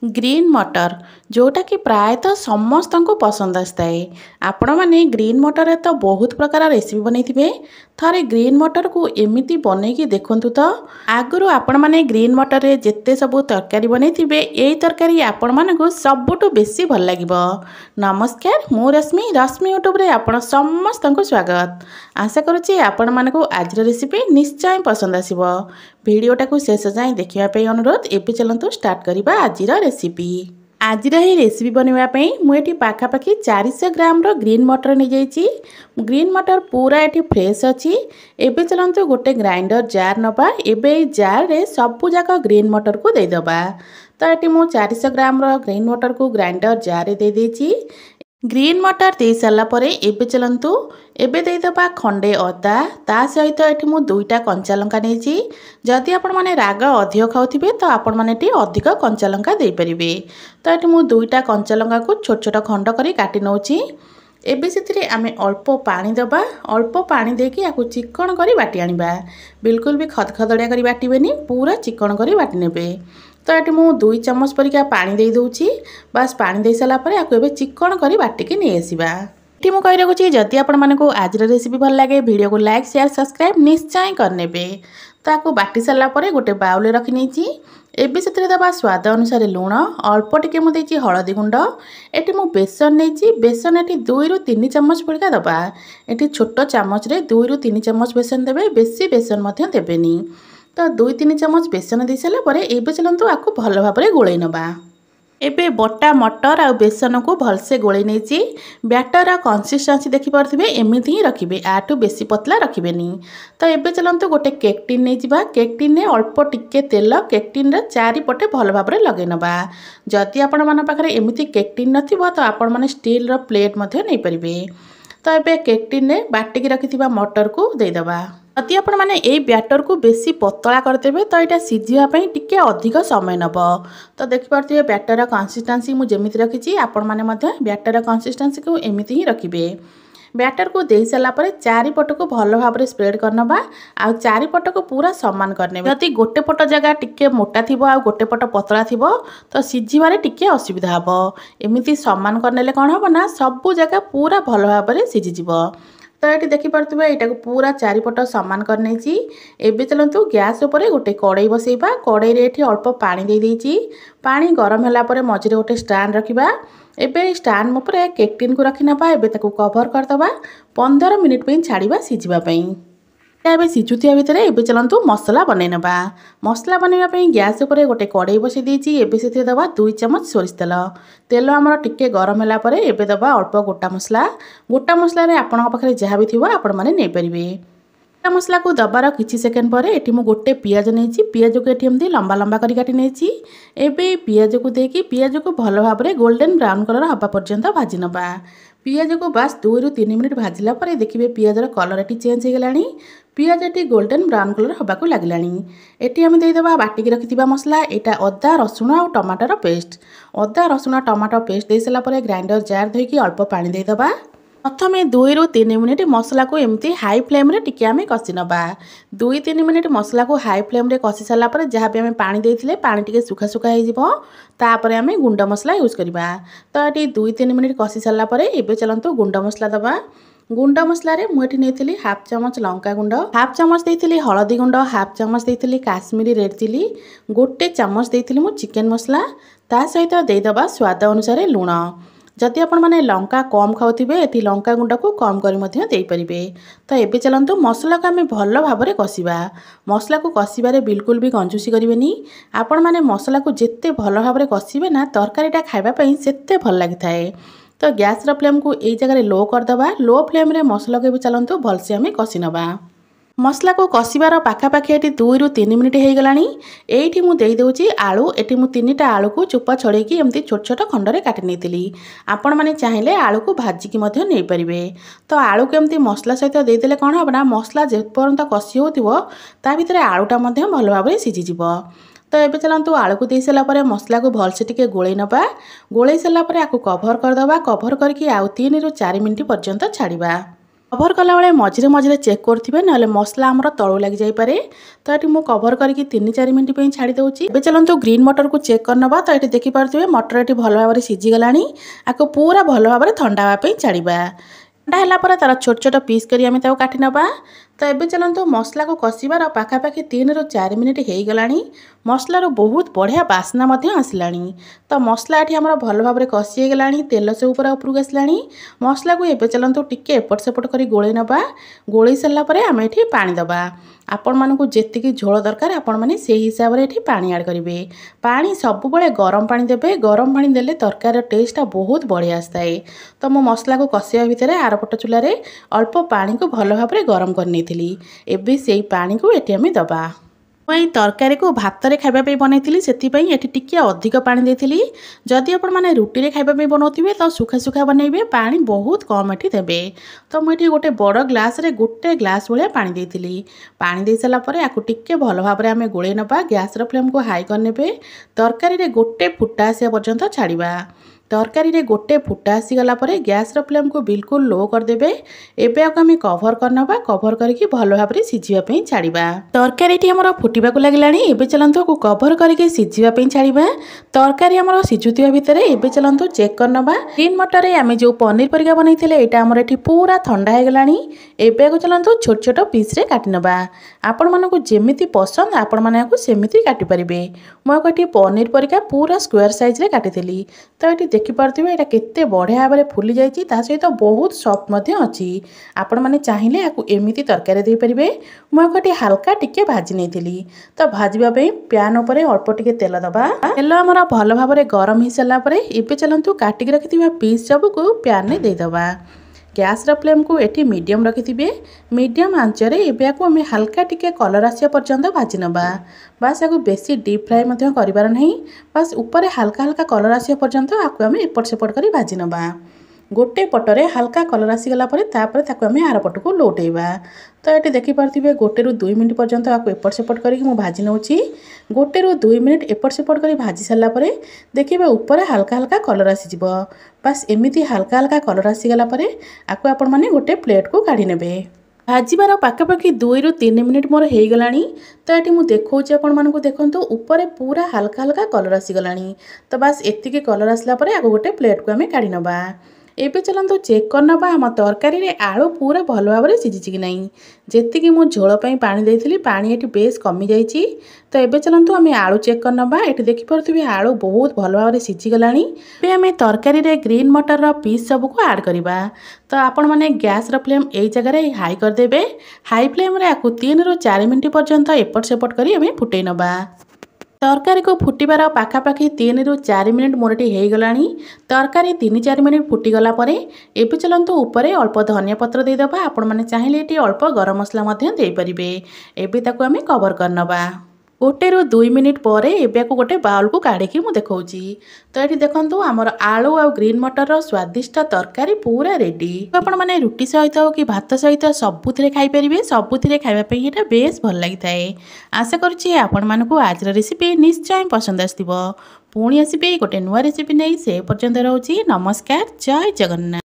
Green मटर जोटा कि प्रायतः समस्त को पसंद आए। आपण मैंने ग्रीन मटर तो बहुत प्रकार रेसिपी बनई थे ग्रीन मटर को एमती बनईकी देखु तो आगु आपण मैंने ग्रीन मटर रे जिते सब तरकारी बनई यही तरकारी आपण मानक सबुठ बेसी भल लगे। नमस्कार, मु रश्मि रश्मि यूट्यूब रे आपण समस्त को स्वागत। आशा करुच्ची आपण मानक आज रेसिपी निश्चय पसंद आसीबो। वीडियोटा को शेष जाए देखा अनुरोध। एवं चलतु स्टार्ट करवा आज रेसिपी। आज ही रेसिपी बनवाई मुझे पाखापाखि 400 ग्राम ग्रीन मटर नहीं जाइए। ग्रीन मटर पूरा ये फ्रेश अच्छी। एवं चलतु गोटे ग्राइंडर जार नवा। एवं जार रे सबू जाक ग्रीन मटर को देदेबा। तो ये मुझे 400 ग्राम ग्रीन मटर को ग्राइंडर जार दे देची। ग्रीन मटर दे सारा पर एबे चलतु एबे देदेबा खंडे अदा। ता सहित ये मुझे 2टा कंचा लंका नहीं। जदि आपण माने राग अधिक खाऊे तो आपण माने अधिक कंचा लंका दे पारे। तो ये मुझे 2टा कंचा लंका को छोट छोट खंड कर काटि नौची। एबे से आम अल्प पानी दबा। अल्प पानी देकी या चिकन कर बाटी आनिबा। बिल्कुल भी खदखदड़िया कर बाटबेनी, पूरा चिकन कर बाटी नेबे। तो ये मुझे 2 चम्मच परिका पानी दे दूची। बस पानी दे सारा पर या चिकन कर बाटिकी नहीं आसवा। ये मुझे कही रखुच्छी जदि आपण मानक आज रेसिपी भल लगे वीडियो को लाइक शेयर सब्सक्राइब निश्चय करने। तो बाटी सारा पर गोटे बाउल रखी नहीं। एबे से दबा स्वाद अनुसार लुण, अल्प टिके मुझे हलदी गुंड। ये मुझे बेसन नहीं। बेसन ये 2 ରୁ 3 चम्मच परिका दबा। ये छोट चामच 2 ରୁ 3 चम्मच बेसन देवे, बेसी बेसन देवेनी। तो 2-3 चम्मच बेसन दे सारा पर एबे चलतु आपको भल भाव गोल नवा। एबे बटा मटर आ बेसन को भलसे गोल नहीं। बैटर कंसिस्टेंसी देखिपे एमती ही रखिए, आठू बेसी पतला रखिएनी। तो एबे चलतु गोटे केक टिन नहीं जा। केक टिन में अल्प टिके तेल केक टिन चारिपटे भल भाव लगे नवा। जदि आपण मान पाखरे एमती केक टिन नथिबो तो आपण माने स्टील प्लेट नहीं पारे। तो ये केक टिन में बाटिकी रखि मटर को देदेबा। जदि आपण माने ए बैटर को बेसी पतला करदेवे तो यहाँ सीझापी टिके अधिक समय नब। तो देखिपे बैटर कंसिस्टेंसी मुझे जमी रखी। आपण मैंने बैटर कंसिस्टेंसी को एमती ही रखिए। बैटर को दे सारा पर चारिपट को भल भाव स्प्रेड करनबा। आ चारिपट को पूरा सामान करने। जदि गोटे पट जगह टिके मोटा थी आ गोटे पट पतला थी तो सीझे टिके असुविधा हम। एमती सामान करने कौन हम ना सबू जगह पूरा भल भाव सीझीज। तो ये देखिपे यहाँ को पूरा चारिपट सामान करने। एबे चलतु गैस उपर गोटे कड़ई बसैबा। कड़ई रे अल्प पानी दे देइछि। पानी गरम होला पर मझे गोटे स्टैंड रखिबा। एबे स्टैंड उपर केक टिन को रखी नबा। एबे ताको कवर करदबा 15 मिनिट पे छाड़िबा सिझिबा पई। एबे सिझुथिया भितर एबे चलतु मसला बनै नबा। मसला बनैबा पई गैस उपर गोटे कड़ई बसै देइछि। एबे सेथे दबा 2 चम्मच सोरिष तेल। तेल आमर टिके गरम होला पर एबे दबा अल्प गोटा मसला। गोटा मसला रे आपण पाखरे जहाँ भी थिबो आपण माने नै परिबे। गोटा मसला को दबार किछि सेकेंड पर एठी मु गोटे पियाज नैछि। पियाज को एठी एमती लंबा लंबा करि काटि नैछि। एबे पियाज को देकी पियाज को भल भाव रे गोल्डन ब्राउन कलर हबा पर्यंत भाजी नबा। पियाज को बस 2 ରୁ 3 मिनिट भाजिला पर देखिए पियाजर कलर ये चेंज हो गलानी। पियाज ये गोल्डन ब्राउन कलर हवाक लगलानी। ये आम देदेबा बाटिकी रखि मसला। यहाँ अदा रसुण और टमाटर पेस्ट। अदा रसुण टमाटर पेस्ट दे सारा पर ग्राइंडर जार धोईकी अल्प पानी देदेबा। प्रथम 2 ରୁ 3 मिनिट मसला को एमती हाई फ्लेम रे टिके आमे कसी नबा। 2-3 मिनिट मसला को हाई फ्लेम रे कसी सारा पर जहाँ भी आमे पानी देथिले पानी टिके सुखा सुखा हो जिवो। तापर आमे गुंड मसला यूज करबा। तो ये 2-3 मिनिट कसी सारा पर एबे चलंतु गुंड मसला दबा। गुंड मसला रे मुझे नहीं हाफ चम्मच लंका गुंड, हाफ चम्मच देती हलदी गुंड, हाफ चम्मच देती काश्मीरी रेड चिली, गोटे चम्मच देती मु चिकेन मसला। ता सहित देदेबा स्वाद अनुसार लुण। जदि आपण माने लंका कम खाऊे ये लंका गुंड को कम करें। तो ये चलतु मसला को आम भल भाव कषा। मसला को कषार बिल्कुल भी कंजूसी करेंगे। आपण माने मसला को जिते भल भाव कषे ना तरकारीटा खावाई से भल लगी थाए। तो गैस फ्लेम को यही जगह लो करदबा। लो फ्लेम रे मसला को भी चलतु भलसे आम कषि नबा। मसला को कषिबार पाखापाखि ये 2 ରୁ 3 मिनिट हो गलानी। ये मुझे देदे आलू। ये मुझे 3टा आलू को चोपा छड़ेकी एमती छोट छोट खंडे काटि नहीं। आपण मैंने चाहिए आलू को भाजिकी नहीं पारे। तो आलू को एमती मसला सहित देदेले कौन हम ना मसला जेपर्यंत कषि होता भितर आलूटा भल भाव सीझीज। तो ये चलतु आलू को दे सारा पर मसला को भलसे टिके गोल नबा। गोल सारा पर आपको कभर करदबा। कभर करके आउ 3 ରୁ 4 मिनिट पर्यंत छाड़िबा। कभर कला बेले मझे मझे चेक करेंगे ना मसला आमर तलू लग जापे। तो ये मुझे कभर करके 3-4 मिनट छाड़ी दूसरी। ए चलते ग्रीन मटर को चेक करना। तो ये देखिपे मटर ये भल भाव में सीझीगला। आपको पूरा भल भाव में ठंडा हाँवाई छाड़ा। ठंडा है तार छोट छोट पीस करें काटि नवा। तो ये चलते मसला को कषार पाखापाखि 3-4 मिनिट हो गला। मसलार बहुत बढ़िया बास्ना आसला। तो मसला ये आम भल भाव में कषिगला। तेल से ऊपर उपरक आसला। मसला को ये चलते टिके एपट सेपट कर गोले नवा। गोले सारापर आम ये पानी दबा। आपण मानक जी झोल दरकार आपण मैंने से हिसाब से पानी ऐड करेंगे। पानी सब गरम पानी देवे। गरम पानी देले तरकारी टेस्टा बहुत बढ़िया आए। तो मो मसला को कषिया भितर आरपट चूल्हे अल्प पानी को भल भाव में गरम करनी। एबे से पानी को ये आम दबा। मुझे तरकारी को भात में खावाई बनई से टिके अधिक पानी देती। जदि आपण मैंने रुटी में खावाई बनाऊे तो सुखा सुखा बनइबे पानी बहुत कम ये देवे। तो मुझे गोटे बड़ ग्लास रे गोटे ग्लास भाया पानी देती। पानी दे सारापर आपको टिके भल भाव में आम गोले नवा। गैस फ्लेम को हाई करने। तरकारी गोटे फुटा आसा पर्यंत छाड़ा। तरकारी रे गोटे फुटा आसीगला गैस फ्लेम को बिल्कुल लो करदे। एबे आम कभर करना। कभर करके भल भाव में सीझापी छाड़ा। तरकारी आमर फुटवाक लगे। एबे चलते कभर करके सीझापी छाड़ा। तरकारी आमर सीझुवा भितर एबे चलते चेक करना। ग्रीन मटर आम जो पनीर परिका बनई यहाँ आमर ये पूरा ठंडा हो गला। एबे को चलते छोट छोट पीस रे काटि नवा। आपण मानक जेमिति पसंद आपण माने सेमिति काटि परिबे। मुझे पनीर परिका पूरा स्क्वायर साइज रे काटिली। तो ये देखिपे यहाँ केते बढ़िया भाव में फुली जाइए। सहित बहुत सफ्ट अच्छी। आपण मैंने चाहिए आपको एमती तरकारी दे पारे। मुझे हाल्का टिके भाजी नहीं। तो भाजवाई प्यान उपर अल्प टिके तेल दबा। तेल आमर भल भाव में गरम हो सारापर एबे चलतु काटिक रखि पीस सब को प्यान में देदबा। गैस फ्लेम को ये मीडियम रखिथे। मीडियम आंचरे एबे आको आम हाल्का टिके कलर आसा पर्यंत भाजी नवा। बास आपको बेसी डीप फ्राए करार नहीं। बास ऊपर हाल्का हाल्का कलर आसा पर्यंत आपको आम एपट सेपट कर भाजी नवा। गोटे पटरे हाल्का कलर आसीगला आम आर पट को लौटेबा। तो ये देखिपे 1-2 मिनट पर्यंत आपको एपट सेपट करके भाजी नौची। 1-2 मिनट एपट सेपट कर भाजी सारापर देखिए ऊपर हाल्का हाल्का कलर आसीज। बास एमती हाल्का हाल्का कलर आसीगला आपको आपण मैंने गोटे प्लेट को काढ़ी नेबे। भाजबार पाखापाखि 2-3 मिनिट मोर हो गला। तो ये मुझे देखा आपण मानक देखो ऊपर पूरा हाल्का हाल्का कलर आसीगला। तो बास एतिकी कलर आसला आपको गोटे प्लेट को आम काढ़ी नवा। एबे चलते चेक करना आम तरकारी रे आलू पूरा भल भाव में सीझी कि नहीं। जी मु झोल पानी देती पानी ये बेस कमी जाइए। तो ये चलते आम आलू चेक करना। ये देखिपे आलू बहुत भल भाव में सीझीगला। आम तरकारी रे ग्रीन मटर पीस सब को ऐड करवा। तो आपण मैंने गैस फ्लेम यही जगह हाई करदे। हाई फ्लेम रे आपको 3-4 मिनट पर्यंत एपट सेपट कर फुटे नवा। तरकारी को फुटबार पाखापाखि 3-4 मिनिट मोरटी हो गला। तरकारी 3-4 मिनिट फुटीगला एबे चलते ऊपर अल्प धनिया पत्र देदबा। आपण मैंने चाहिए ये अल्प गरम मसला दे पारे। एबे ताको आम कवर करनवा। 1-2 मिनिट पर एबे को गोटे बाउल को काढ़ी मु देखौची। तो ये देखो आमर आलू आ ग्रीन मटर स्वादिष्ट तरकारी पूरा रेडी। आपण मैंने रुटी सहित कि भात सहित सबुथिरे खाई परिबे। सबुथिरे खाइबा पई एटा बेस भल लागिथाए। आशा करुछि आपण मानकु आज रेसिपी निश्चय पसंद आस्तिबो। पुणी आसिबे गोटे नुआ रेसिपी नहीं से पर्यंत रहउछि। नमस्कार, जय जगन्नाथ।